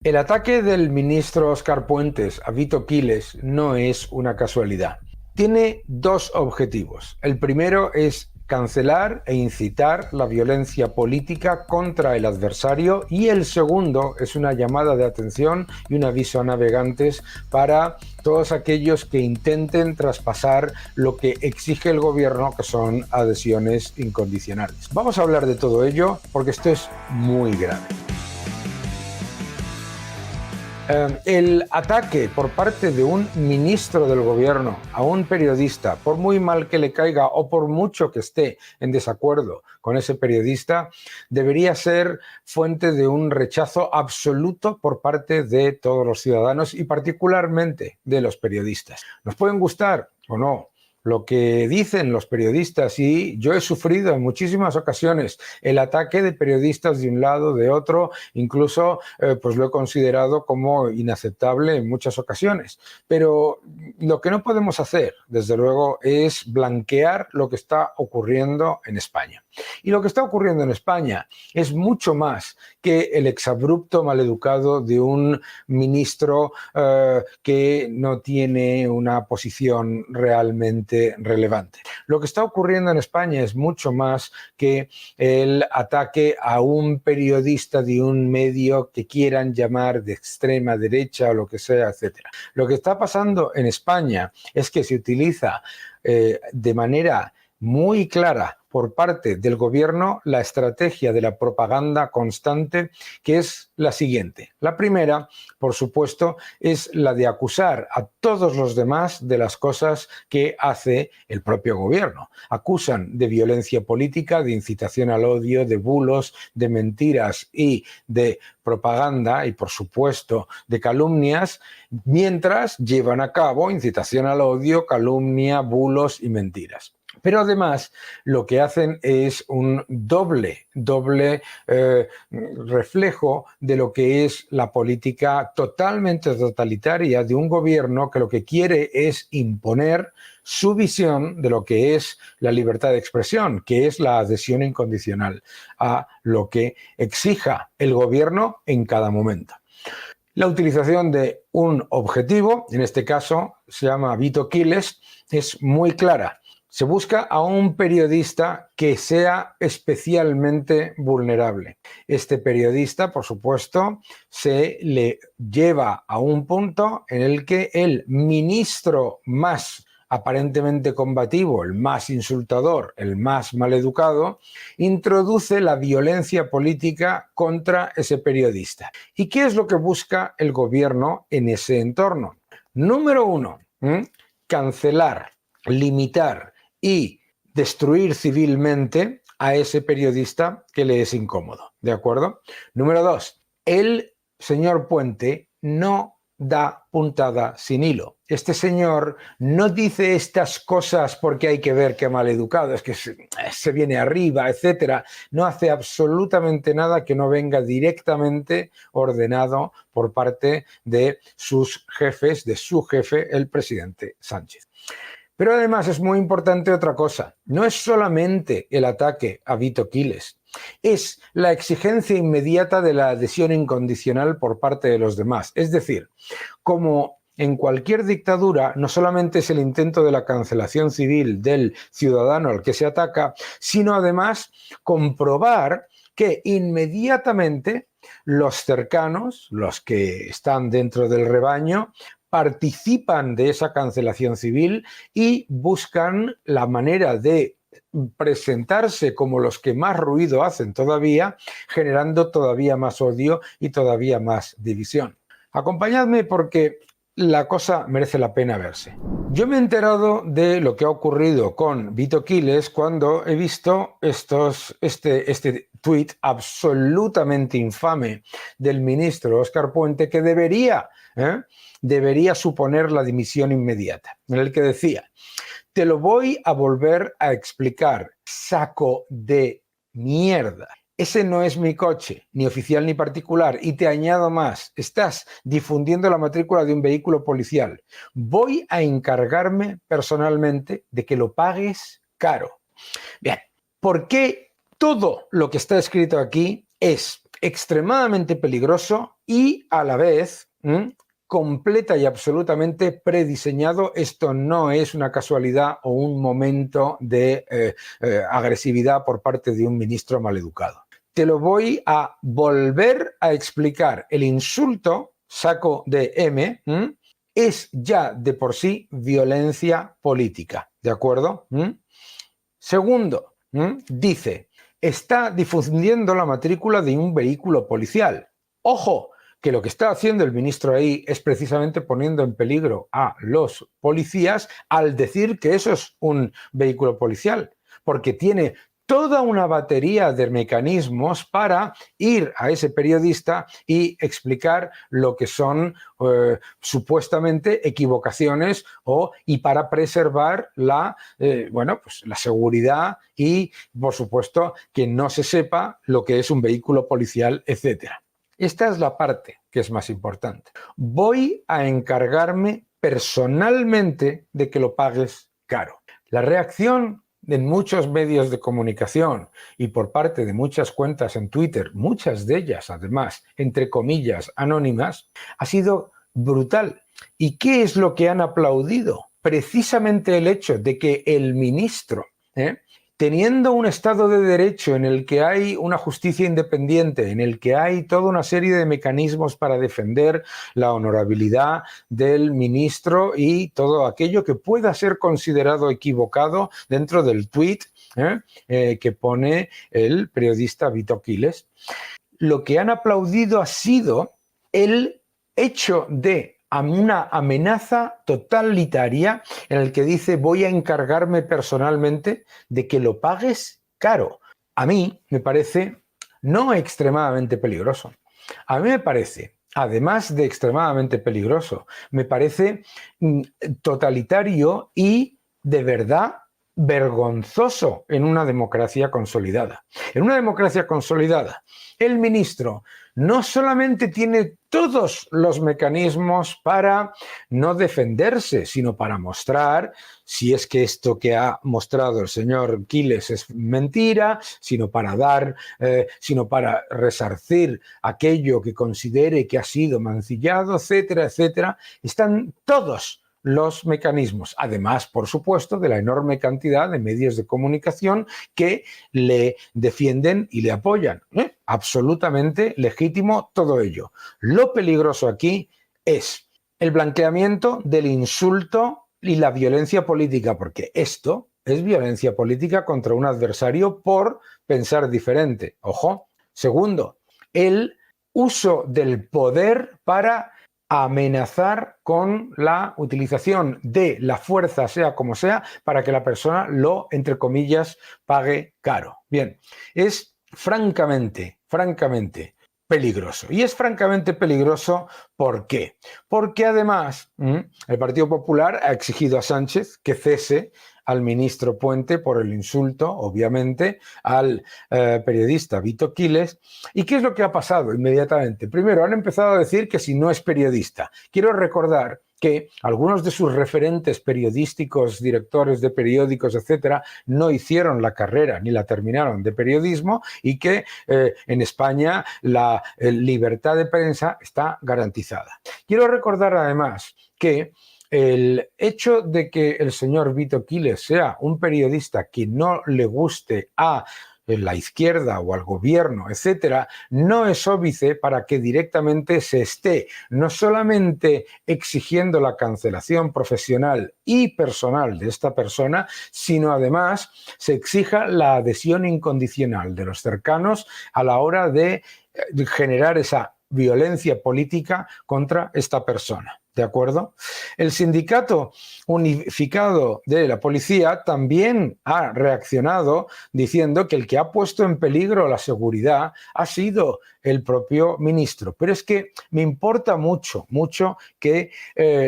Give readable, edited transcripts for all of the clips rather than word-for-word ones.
El ataque del ministro Óscar Puentes a Vito Quiles no es una casualidad. Tiene dos objetivos. El primero es cancelar e incitar la violencia política contra el adversario y el segundo es una llamada de atención y un aviso a navegantes para todos aquellos que intenten traspasar lo que exige el gobierno, que son adhesiones incondicionales. Vamos a hablar de todo ello porque esto es muy grave. El ataque por parte de un ministro del gobierno a un periodista, por muy mal que le caiga o por mucho que esté en desacuerdo con ese periodista, debería ser fuente de un rechazo absoluto por parte de todos los ciudadanos y particularmente de los periodistas. Nos pueden gustar o no lo que dicen los periodistas, y yo he sufrido en muchísimas ocasiones el ataque de periodistas de un lado, de otro, incluso pues lo he considerado como inaceptable en muchas ocasiones. Pero lo que no podemos hacer, desde luego, es blanquear lo que está ocurriendo en España. Y lo que está ocurriendo en España es mucho más que el exabrupto maleducado de un ministro que no tiene una posición realmente relevante. Lo que está ocurriendo en España es mucho más que el ataque a un periodista de un medio que quieran llamar de extrema derecha o lo que sea, etcétera. Lo que está pasando en España es que se utiliza de manera muy clara por parte del gobierno la estrategia de la propaganda constante, que es la siguiente. La primera, por supuesto, es la de acusar a todos los demás de las cosas que hace el propio gobierno. Acusan de violencia política, de incitación al odio, de bulos, de mentiras y de propaganda y, por supuesto, de calumnias, mientras llevan a cabo incitación al odio, calumnia, bulos y mentiras. Pero además lo que hacen es un doble reflejo de lo que es la política totalmente totalitaria de un gobierno que lo que quiere es imponer su visión de lo que es la libertad de expresión, que es la adhesión incondicional a lo que exija el gobierno en cada momento. La utilización de un objetivo, en este caso se llama Vito Quiles, es muy clara. Se busca a un periodista que sea especialmente vulnerable. Este periodista, por supuesto, se le lleva a un punto en el que el ministro más aparentemente combativo, el más insultador, el más maleducado, introduce la violencia política contra ese periodista. ¿Y qué es lo que busca el gobierno en ese entorno? Número uno, cancelar, limitar y destruir civilmente a ese periodista que le es incómodo, ¿de acuerdo? Número dos, el señor Puente no da puntada sin hilo. Este señor no dice estas cosas porque hay que ver qué maleducado, es que se viene arriba, etcétera. No hace absolutamente nada que no venga directamente ordenado por parte de sus jefes, de su jefe, el presidente Sánchez. Pero además es muy importante otra cosa. No es solamente el ataque a Vito Quiles, es la exigencia inmediata de la adhesión incondicional por parte de los demás. Es decir, como en cualquier dictadura, no solamente es el intento de la cancelación civil del ciudadano al que se ataca, sino además comprobar que inmediatamente los cercanos, los que están dentro del rebaño, participan de esa cancelación civil y buscan la manera de presentarse como los que más ruido hacen todavía, generando todavía más odio y todavía más división. Acompañadme porque la cosa merece la pena verse. Yo me he enterado de lo que ha ocurrido con Vito Quiles cuando he visto este tuit absolutamente infame del ministro Óscar Puente, que debería suponer la dimisión inmediata, en el que decía: te lo voy a volver a explicar, saco de mierda. Ese no es mi coche, ni oficial ni particular, y te añado más, estás difundiendo la matrícula de un vehículo policial. Voy a encargarme personalmente de que lo pagues caro. Bien, ¿por qué todo lo que está escrito aquí es extremadamente peligroso y a la vez completa y absolutamente prediseñado. Esto no es una casualidad o un momento de agresividad por parte de un ministro maleducado. Te lo voy a volver a explicar. El insulto, saco de M, es ya de por sí violencia política, ¿de acuerdo? Segundo, dice, está difundiendo la matrícula de un vehículo policial. ¡Ojo! Que lo que está haciendo el ministro ahí es precisamente poniendo en peligro a los policías al decir que eso es un vehículo policial, porque tiene toda una batería de mecanismos para ir a ese periodista y explicar lo que son supuestamente equivocaciones y para preservar la seguridad y, por supuesto, que no se sepa lo que es un vehículo policial, etcétera. Esta es la parte que es más importante. Voy a encargarme personalmente de que lo pagues caro. La reacción en muchos medios de comunicación y por parte de muchas cuentas en Twitter, muchas de ellas además, entre comillas, anónimas, ha sido brutal. ¿Y qué es lo que han aplaudido? Precisamente el hecho de que el ministro, teniendo un Estado de Derecho en el que hay una justicia independiente, en el que hay toda una serie de mecanismos para defender la honorabilidad del ministro y todo aquello que pueda ser considerado equivocado dentro del tuit que pone el periodista Vito Quiles, lo que han aplaudido ha sido el hecho de una amenaza totalitaria en el que dice voy a encargarme personalmente de que lo pagues caro. A mí me parece no extremadamente peligroso. A mí me parece, además de extremadamente peligroso, me parece totalitario y de verdad vergonzoso en una democracia consolidada. En una democracia consolidada, el ministro no solamente tiene todos los mecanismos para no defenderse, sino para mostrar si es que esto que ha mostrado el señor Quiles es mentira, sino para resarcir aquello que considere que ha sido mancillado, etcétera, etcétera. Están todos los mecanismos, además, por supuesto, de la enorme cantidad de medios de comunicación que le defienden y le apoyan. Absolutamente legítimo todo ello. Lo peligroso aquí es el blanqueamiento del insulto y la violencia política, porque esto es violencia política contra un adversario por pensar diferente. Ojo. Segundo, el uso del poder para amenazar con la utilización de la fuerza, sea como sea, para que la persona lo, entre comillas, pague caro. Bien, es francamente peligroso. Y es francamente peligroso, ¿por qué? Porque además el Partido Popular ha exigido a Sánchez que cese al ministro Puente por el insulto, obviamente, al periodista Vito Quiles. ¿Y qué es lo que ha pasado inmediatamente? Primero, han empezado a decir que si no es periodista. Quiero recordar que algunos de sus referentes periodísticos, directores de periódicos, etcétera, no hicieron la carrera ni la terminaron de periodismo y que en España la libertad de prensa está garantizada. Quiero recordar además que el hecho de que el señor Vito Quiles sea un periodista que no le guste a la izquierda o al gobierno, etcétera, no es óbice para que directamente se esté no solamente exigiendo la cancelación profesional y personal de esta persona, sino además se exija la adhesión incondicional de los cercanos a la hora de generar esa violencia política contra esta persona. ¿De acuerdo? El Sindicato Unificado de la Policía también ha reaccionado diciendo que el que ha puesto en peligro la seguridad ha sido el propio ministro. Pero es que me importa mucho que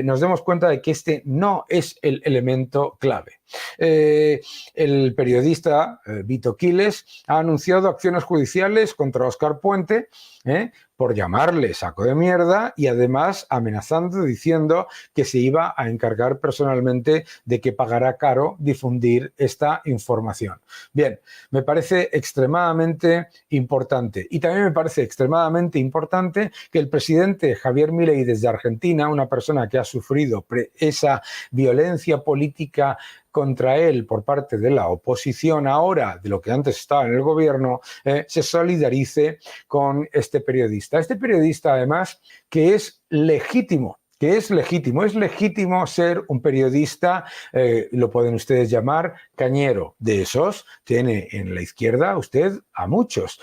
nos demos cuenta de que este no es el elemento clave. El periodista Vito Quiles ha anunciado acciones judiciales contra Óscar Puente por llamarle saco de mierda y además amenazando diciendo que se iba a encargar personalmente de que pagará caro difundir esta información. Bien, me parece extremadamente importante y también me parece extremadamente importante que el presidente Javier Milei desde Argentina, una persona que ha sufrido esa violencia política contra él por parte de la oposición ahora, de lo que antes estaba en el gobierno, se solidarice con este periodista. Este periodista, además, que es legítimo. Es legítimo ser un periodista, lo pueden ustedes llamar cañero. De esos tiene en la izquierda usted a muchos.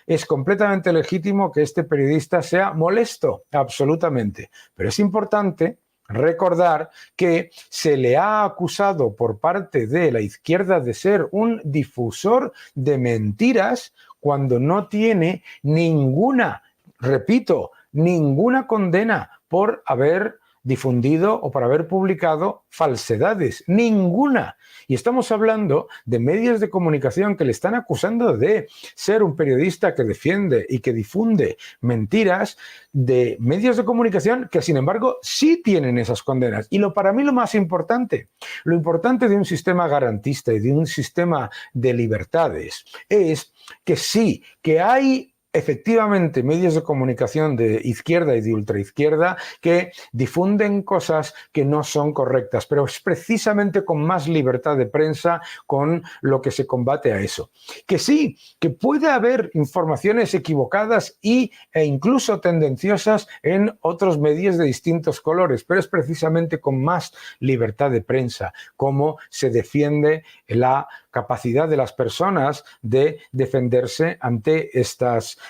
Es completamente legítimo que este periodista sea molesto, absolutamente. Pero es importante recordar que se le ha acusado por parte de la izquierda de ser un difusor de mentiras cuando no tiene ninguna, repito, ninguna condena por haber difundido o por haber publicado falsedades. Ninguna. Y estamos hablando de medios de comunicación que le están acusando de ser un periodista que defiende y que difunde mentiras, de medios de comunicación que, sin embargo, sí tienen esas condenas. Y para mí lo más importante, lo importante de un sistema garantista y de un sistema de libertades es que sí, que hay efectivamente medios de comunicación de izquierda y de ultraizquierda que difunden cosas que no son correctas, pero es precisamente con más libertad de prensa con lo que se combate a eso. Que sí, que puede haber informaciones equivocadas e incluso tendenciosas en otros medios de distintos colores, pero es precisamente con más libertad de prensa como se defiende la capacidad de las personas de defenderse ante estos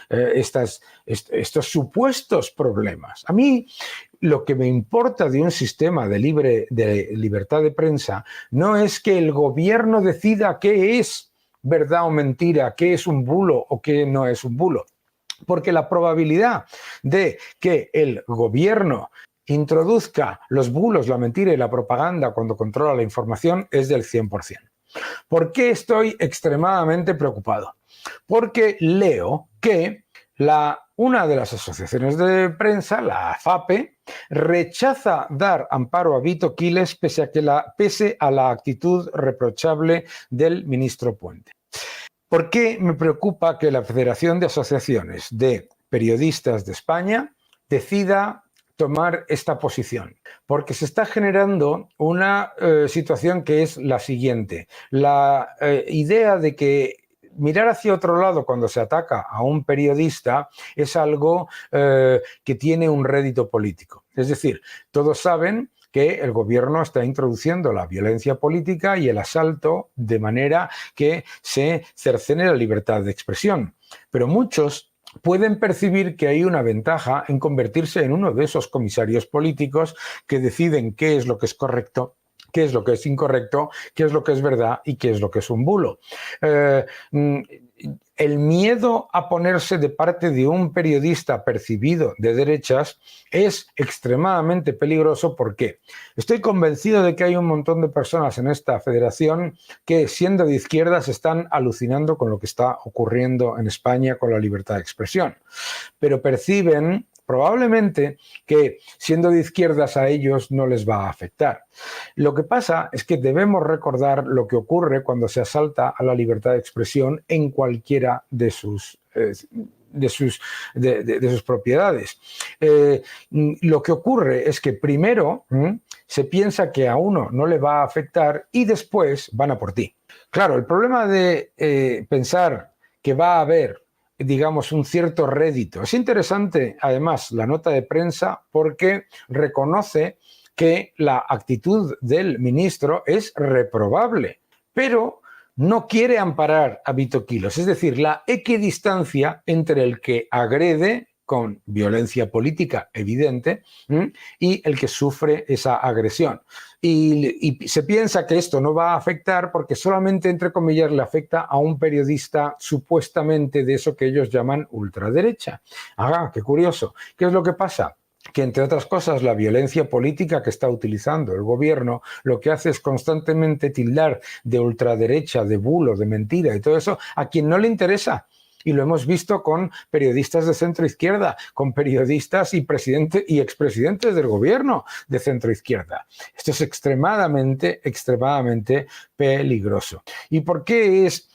supuestos problemas. A mí lo que me importa de un sistema de libertad de prensa no es que el gobierno decida qué es verdad o mentira, qué es un bulo o qué no es un bulo. Porque la probabilidad de que el gobierno introduzca los bulos, la mentira y la propaganda cuando controla la información es del 100%. ¿Por qué estoy extremadamente preocupado? Porque leo que una de las asociaciones de prensa, la AFAPE, rechaza dar amparo a Vito Quiles pese a la actitud reprochable del ministro Puente. ¿Por qué me preocupa que la Federación de Asociaciones de Periodistas de España decida tomar esta posición? Porque se está generando una situación que es la siguiente. La idea de que mirar hacia otro lado cuando se ataca a un periodista es algo que tiene un rédito político. Es decir, todos saben que el gobierno está introduciendo la violencia política y el asalto de manera que se cercene la libertad de expresión. Pero muchos pueden percibir que hay una ventaja en convertirse en uno de esos comisarios políticos que deciden qué es lo que es correcto, qué es lo que es incorrecto, qué es lo que es verdad y qué es lo que es un bulo. El miedo a ponerse de parte de un periodista percibido de derechas es extremadamente peligroso porque estoy convencido de que hay un montón de personas en esta federación que, siendo de izquierdas, están alucinando con lo que está ocurriendo en España con la libertad de expresión, pero perciben probablemente que, siendo de izquierdas, a ellos no les va a afectar. Lo que pasa es que debemos recordar lo que ocurre cuando se asalta a la libertad de expresión en cualquiera de sus propiedades. Lo que ocurre es que primero se piensa que a uno no le va a afectar y después van a por ti. Claro, el problema de pensar que va a haber, digamos, un cierto rédito. Es interesante, además, la nota de prensa porque reconoce que la actitud del ministro es reprobable, pero no quiere amparar a Vito Quiles. Es decir, la equidistancia entre el que agrede con violencia política evidente y el que sufre esa agresión. Y se piensa que esto no va a afectar porque solamente, entre comillas, le afecta a un periodista supuestamente de eso que ellos llaman ultraderecha. Ah, qué curioso. ¿Qué es lo que pasa? Que, entre otras cosas, la violencia política que está utilizando el gobierno lo que hace es constantemente tildar de ultraderecha, de bulo, de mentira y todo eso a quien no le interesa. Y lo hemos visto con periodistas de centro-izquierda, con periodistas y expresidentes del gobierno de centro-izquierda. Esto es extremadamente peligroso. ¿Y por qué es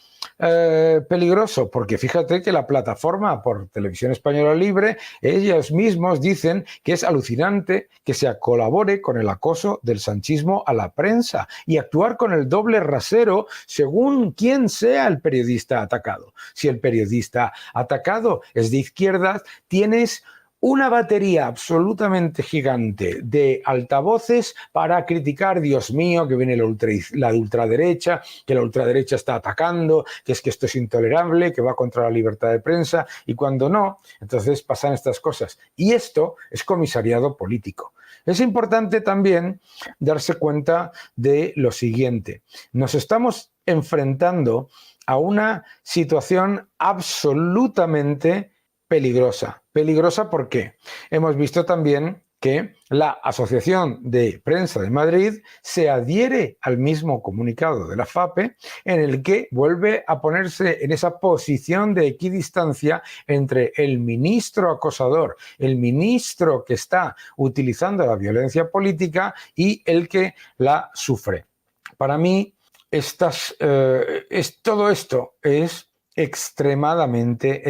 peligroso, porque fíjate que la plataforma por Televisión Española Libre, ellos mismos dicen que es alucinante que se colabore con el acoso del sanchismo a la prensa y actuar con el doble rasero según quién sea el periodista atacado. Si el periodista atacado es de izquierdas, tienes una batería absolutamente gigante de altavoces para criticar, Dios mío, que viene la ultraderecha, que la ultraderecha está atacando, que esto es intolerable, que va contra la libertad de prensa, y cuando no, entonces pasan estas cosas. Y esto es comisariado político. Es importante también darse cuenta de lo siguiente. Nos estamos enfrentando a una situación absolutamente peligrosa. Peligrosa porque hemos visto también que la Asociación de Prensa de Madrid se adhiere al mismo comunicado de la FAPE en el que vuelve a ponerse en esa posición de equidistancia entre el ministro acosador, el ministro que está utilizando la violencia política y el que la sufre. Para mí, todo esto es extremadamente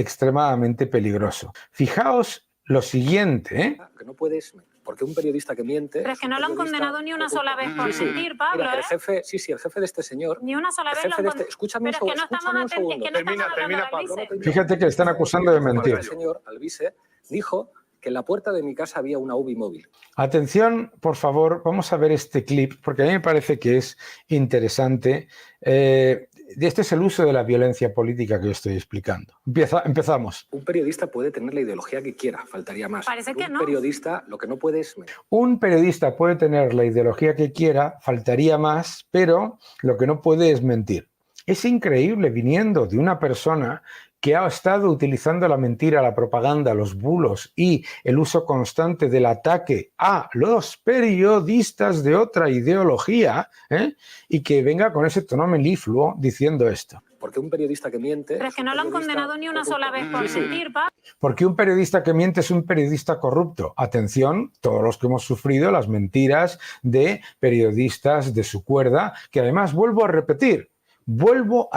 peligroso. Fijaos lo siguiente, ¿eh? Que no puedes, porque un periodista que miente... Pero es que no lo han condenado ni una sola vez por mentir, Pablo, mira, el jefe de este señor... Ni una sola vez lo han condenado. Escúchame un segundo. Termina, Pablo. Fíjate que le están acusando de mentir. El señor Alvise dijo que en la puerta de mi casa había una UBI móvil. Atención, por favor, vamos a ver este clip, porque a mí me parece que es interesante. Este es el uso de la violencia política que yo estoy explicando. Empezamos. Un periodista puede tener la ideología que quiera, faltaría más. Parece que no. Un periodista lo que no puede es... Un periodista puede tener la ideología que quiera, faltaría más, pero lo que no puede es mentir. Es increíble viniendo de una persona que ha estado utilizando la mentira, la propaganda, los bulos y el uso constante del ataque a los periodistas de otra ideología, y que venga con ese tono melifluo diciendo esto. Porque un periodista que miente... Pero es que no lo han condenado ni una sola vez por mentir, Pablo. Porque un periodista que miente es un periodista corrupto. Atención, todos los que hemos sufrido las mentiras de periodistas de su cuerda, que además vuelvo a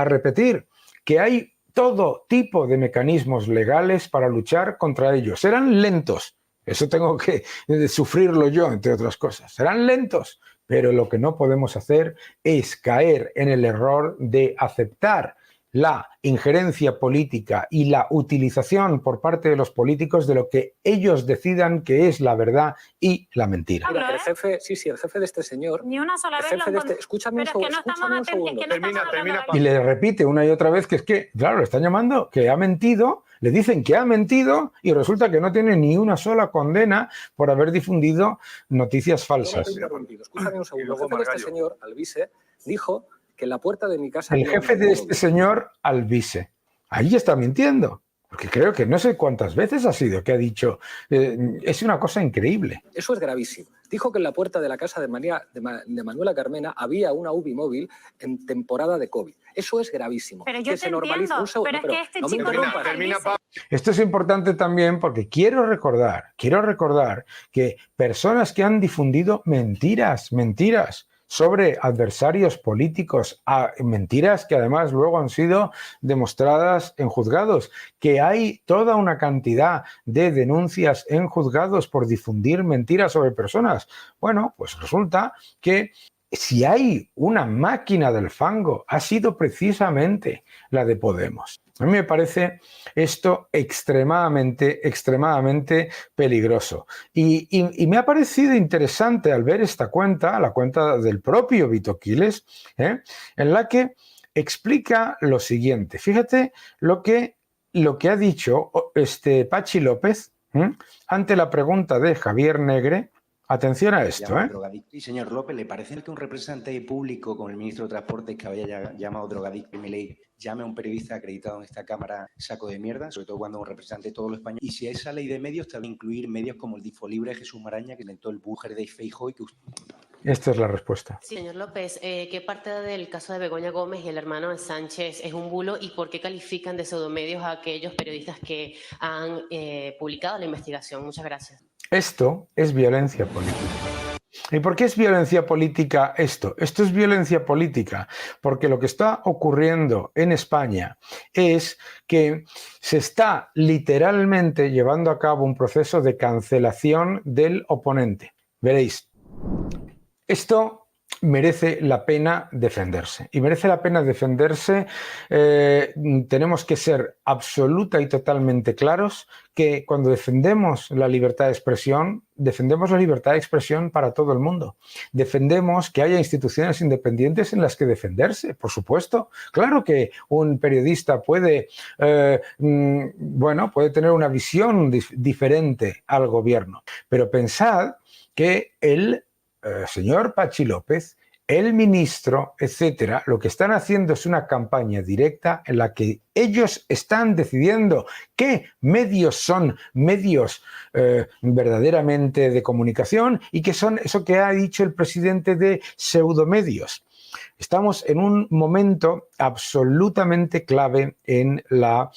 repetir que hay todo tipo de mecanismos legales para luchar contra ellos. Serán lentos, eso tengo que sufrirlo yo, entre otras cosas. Serán lentos, pero lo que no podemos hacer es caer en el error de aceptar la injerencia política y la utilización por parte de los políticos de lo que ellos decidan que es la verdad y la mentira. Mira, el jefe de este señor... Ni una sola vez Escúchame un segundo. Termina, y le repite una y otra vez que es que, claro, le están llamando que ha mentido, le dicen que ha mentido y resulta que no tiene ni una sola condena por haber difundido noticias falsas. Escúchame un segundo. El jefe de este señor, Alvise, dijo que en la puerta de mi casa... El jefe de este señor, Alvise. Ahí está mintiendo. Porque creo que no sé cuántas veces ha sido que ha dicho... es una cosa increíble. Eso es gravísimo. Dijo que en la puerta de la casa de Manuela Carmena había una UBI móvil en temporada de COVID. Eso es gravísimo. Pero yo que te entiendo, pero es que este no chico... Esto es importante también porque quiero recordar que personas que han difundido mentiras sobre adversarios políticos, mentiras que además luego han sido demostradas en juzgados, que hay toda una cantidad de denuncias en juzgados por difundir mentiras sobre personas. Bueno, pues resulta que si hay una máquina del fango, ha sido precisamente la de Podemos. A mí me parece esto extremadamente peligroso. Y me ha parecido interesante al ver esta cuenta, la cuenta del propio Vito Quiles, en la que explica lo siguiente. Fíjate lo que ha dicho Pachi López ante la pregunta de Javier Negre. Atención a esto, Y señor López, ¿le parece que un representante público como el ministro de Transportes que había llamado drogadicto Milei llame a un periodista acreditado en esta Cámara saco de mierda? Sobre todo cuando un representante de todo lo español. Y si esa ley de medios te va a incluir medios como el Difolibre de Jesús Maraña, que inventó el búger de Feijóo y que usted... Esta es la respuesta. Sí, señor López, ¿qué parte del caso de Begoña Gómez y el hermano de Sánchez es un bulo y por qué califican de pseudomedios a aquellos periodistas que han publicado la investigación? Muchas gracias. Esto es violencia política. ¿Y por qué es violencia política esto? Esto es violencia política porque lo que está ocurriendo en España es que se está literalmente llevando a cabo un proceso de cancelación del oponente. Veréis, esto merece la pena defenderse. Y merece la pena defenderse, tenemos que ser absoluta y totalmente claros que cuando defendemos la libertad de expresión para todo el mundo. Defendemos que haya instituciones independientes en las que defenderse, por supuesto. Claro que un periodista puede, puede tener una visión diferente al gobierno, pero pensad que el señor Pachi López, el ministro, etcétera, lo que están haciendo es una campaña directa en la que ellos están decidiendo qué medios son medios verdaderamente de comunicación y qué son eso que ha dicho el presidente de pseudomedios. Estamos en un momento absolutamente clave en la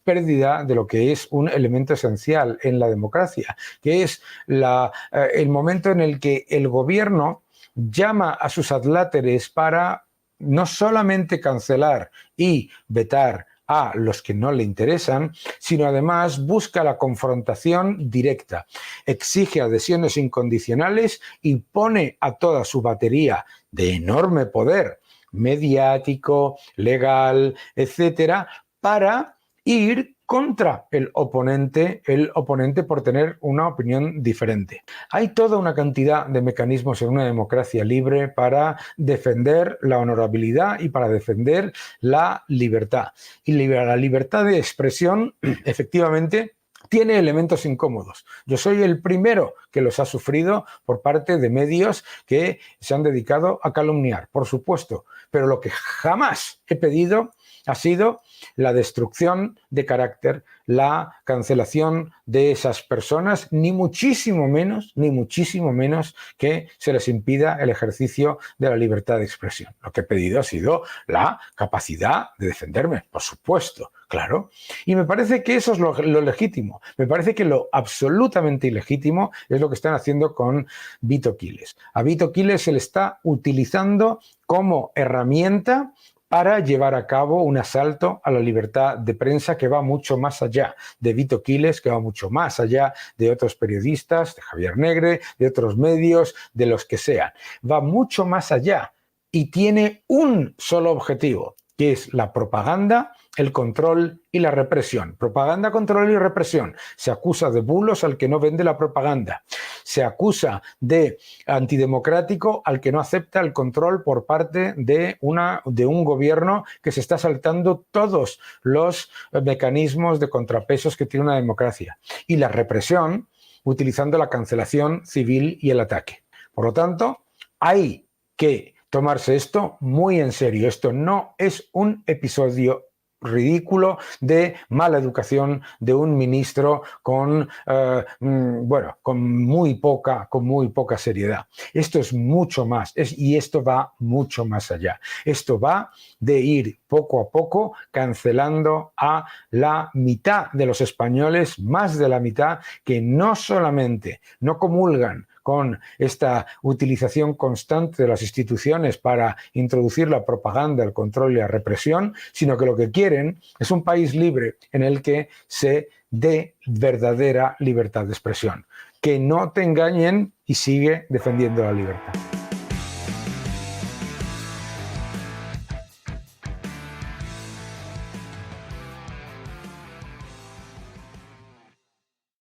pérdida de lo que es un elemento esencial en la democracia, que es el momento en el que el gobierno llama a sus adláteres para no solamente cancelar y vetar a los que no le interesan, sino además busca la confrontación directa, exige adhesiones incondicionales y pone a toda su batería de enorme poder mediático, legal, etcétera, para ir contra el oponente por tener una opinión diferente. Hay toda una cantidad de mecanismos en una democracia libre para defender la honorabilidad y para defender la libertad. Y la libertad de expresión, efectivamente, tiene elementos incómodos. Yo soy el primero que los ha sufrido por parte de medios que se han dedicado a calumniar, por supuesto. Pero lo que jamás he pedido ha sido la destrucción de carácter, la cancelación de esas personas, ni muchísimo menos que se les impida el ejercicio de la libertad de expresión. Lo que he pedido ha sido la capacidad de defenderme, por supuesto, claro. Y me parece que eso es lo legítimo. Me parece que lo absolutamente ilegítimo es lo que están haciendo con Vito Quiles. A Vito Quiles se le está utilizando como herramienta para llevar a cabo un asalto a la libertad de prensa que va mucho más allá de Vito Quiles, que va mucho más allá de otros periodistas, de Javier Negre, de otros medios, de los que sean. Va mucho más allá y tiene un solo objetivo, que es la propaganda, el control y la represión. Propaganda, control y represión. Se acusa de bulos al que no vende la propaganda. Se acusa de antidemocrático al que no acepta el control por parte de un gobierno que se está saltando todos los mecanismos de contrapesos que tiene una democracia. Y la represión utilizando la cancelación civil y el ataque. Por lo tanto, hay que tomarse esto muy en serio. Esto no es un episodio ridículo de mala educación de un ministro con muy poca seriedad. Esto es mucho más y esto va mucho más allá. Esto va de ir poco a poco cancelando a la mitad de los españoles, más de la mitad, que no solamente no comulgan con esta utilización constante de las instituciones para introducir la propaganda, el control y la represión, sino que lo que quieren es un país libre en el que se dé verdadera libertad de expresión. Que no te engañen y sigue defendiendo la libertad.